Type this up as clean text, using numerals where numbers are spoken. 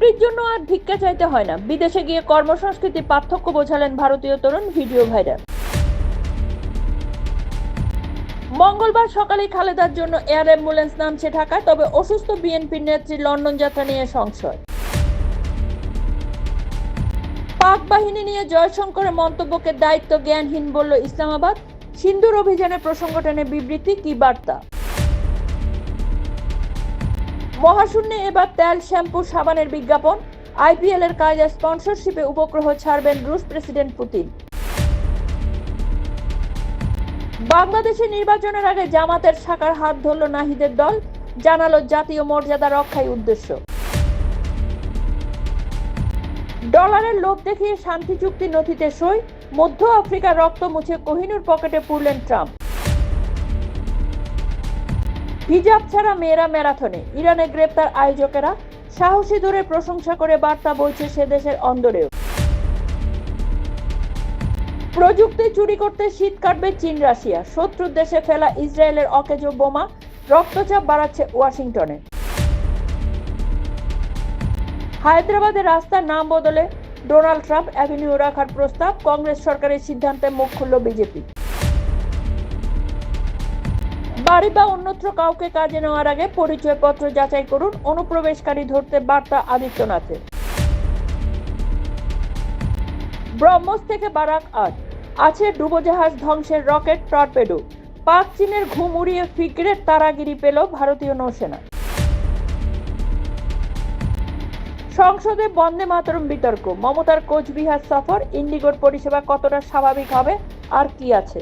ছুটির জন্য আর ভিক্ষা চাইতে হয় না, বিদেশে গিয়ে কর্মসংস্কৃতির পার্থক্য বোঝালেন ভারতীয় তরুণ, ভিডিও ভাইরাল। মঙ্গলবার সকালে খালেদার জন্য এয়ার অ্যাম্বুলেন্স নামছে ঢাকায়, তবে অসুস্থ বিএনপির নেত্রীর লন্ডন যাত্রা নিয়ে সংশয়। পাক বাহিনী নিয়ে জয়শঙ্করের মন্তব্যকে দায়িত্ব জ্ঞানহীন বলল ইসলামাবাদ। সিন্দুর অভিযানের প্রসঙ্গ টেনে বিবৃতি, কি বার্তা? মহাশূন্যে এবার তেল, শ্যাম্পু, সাবানের বিজ্ঞাপন। আইপিএল এর কাজে স্পন্সরশিপে উপগ্রহ ছাড়বেন রুশ প্রেসিডেন্ট পুতিন। বাংলাদেশে নির্বাচনের আগে জামাতের শাখার হাত ধরল নাহিদের দল, জানালো জাতীয় মর্যাদা রক্ষায় উদ্দেশ্য। ডলারের লোভ দেখিয়ে শান্তি চুক্তি নথিতে সই, মধ্য আফ্রিকার রক্ত মুছে কোহিনূর পকেটে পুরলেন ট্রাম্প। হিজাব ছাড়া মেয়েরা ম্যারাথনে, ইরানে গ্রেপ্তার আয়োজকেরা, সাহসী দূরে প্রশংসা করে বার্তা বইছে সে দেশের অন্দরেও। প্রযুক্তি চুরি করতে শীত কাটবে চীন রাশিয়া, শত্রুর দেশে ফেলা ইসরায়েলের অকেজো বোমা, রক্তচাপ বাড়াচ্ছে ওয়াশিংটনে। হায়দ্রাবাদে রাস্তার নাম বদলে ডোনাল্ড ট্রাম্প অ্যাভিনিউ রাখার প্রস্তাব, কংগ্রেস সরকারের সিদ্ধান্তে মুখ খুলল বিজেপি। বাড়ি বা অন্যত্র কাউকে কাজে নেওয়ার আগে পরিচয়পত্র যাচাই করুন, অনুপ্রবেশকারী ধরতে বার্তা আদিত্যনাথের। ব্রহ্মস থেকে বারাক আছে ডুবোজাহাজ ধ্বংসের রকেট টর্পেডো, পাক চীনের ঘুম উড়িয়ে ফ্রিগেট তারাগিরি পেল ভারতীয় নৌসেনা। সংসদে বন্দে মাতরম বিতর্ক, মমতার কোচবিহার সফর, ইন্ডিগোর পরিষেবা কতটা স্বাভাবিক হবে আর কি আছে।